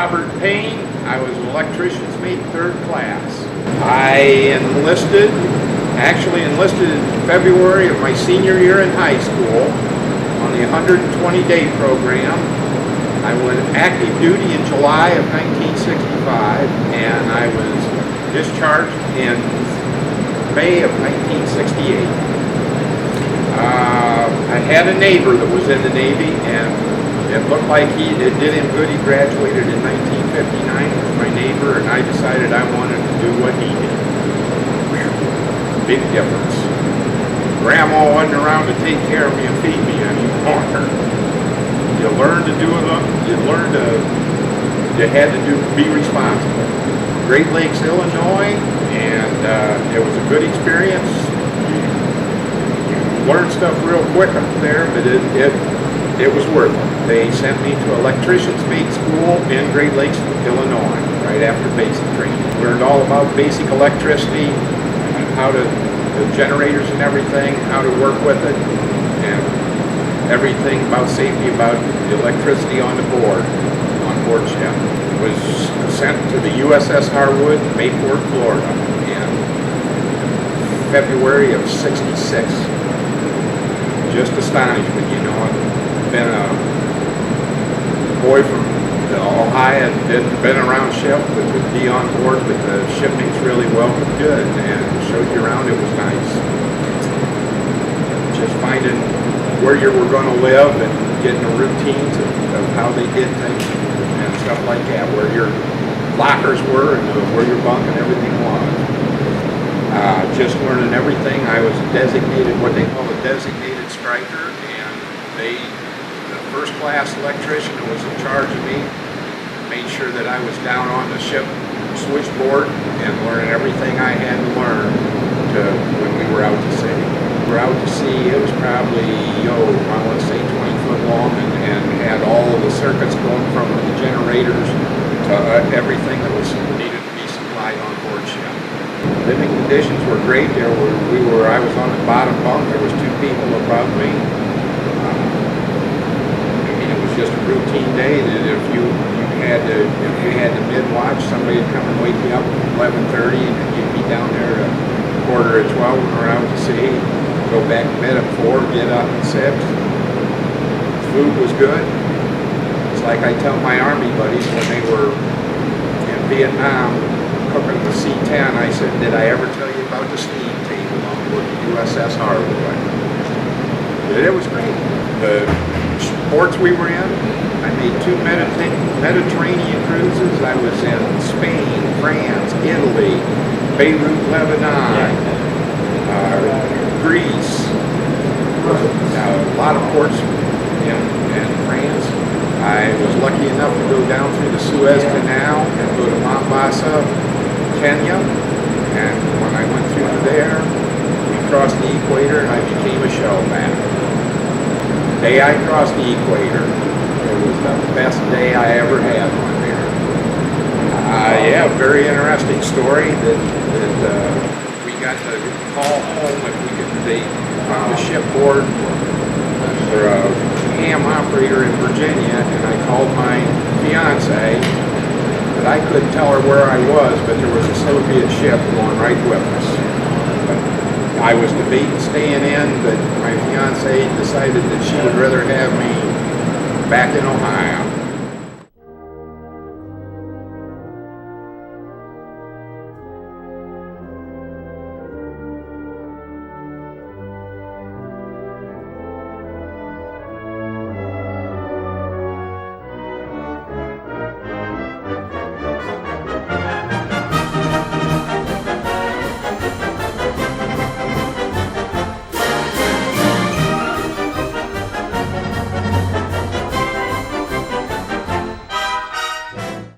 Robert Payne. I was an electrician's mate, third class. I actually enlisted in February of my senior year in high school on the 120-day program. I went active duty in July of 1965, and I was discharged in May of 1968. I had a neighbor that was in the Navy, and it looked like it did him good. He graduated in 1959 with my neighbor, and I decided I wanted to do what he did. Big difference. Grandma wasn't around to take care of me and feed me anymore. You learn to do it. You had to be responsible. Great Lakes, Illinois, and it was a good experience. You learn stuff real quick up there, but it was worth it. They sent me to electrician's mate school in Great Lakes, Illinois, right after basic training. Learned all about basic electricity, how to, the generators and everything, how to work with it, and everything about safety, about the electricity on board ship. Was sent to the USS Harwood, Mayport, Florida, in February of '66. Just astonishment, you know. I've been a boy from Ohio, been around ship, but to be on board with the shipmates really welcomed good and showed you around. It was nice. Just finding where you were going to live and getting the routines of how they did things and stuff like that, where your lockers were and where your bunk and everything was. Just learning everything. I was designated, what they call a designated striker, and the first class electrician who was in charge of me made sure that I was down on the ship switchboard and learning everything I had to learn when we were out to sea. We were out to sea, it was probably, I want to say 20 foot long, and had all of the circuits going from the generators to everything that was needed to be supplied on board ship. Living conditions were great. I was on the bottom bunk. There was two people above me. It was just a routine day. That if you had to mid-watch, somebody would come and wake you up at 11:30, and you'd be down there at 11:45 when we're out to sea. Go back to bed at 4, get up at 6. Food was good. It's like I tell my Army buddies when they were in Vietnam cooking the C-10, I said, did I ever tell you about the steam table on board the USS Harwood? It was great. The ports we were in, I made 2 Mediterranean cruises. I was in Spain, France, Italy, Beirut, Lebanon, Greece, a lot of ports in France. I was lucky enough to go down through the Suez Canal and go to Mombasa, Kenya, and when I went through there, we crossed the equator and I became a shellback. The day I crossed the equator, it was the best day I ever had on there. Yeah, very interesting story that we got to call home if they found a shipboard for a ham operator in Virginia, and I called my fiance. But I couldn't tell her where I was, but there was a Soviet ship going right with us. But I was debating staying in, but my fiance decided that she would rather have me back in Ohio.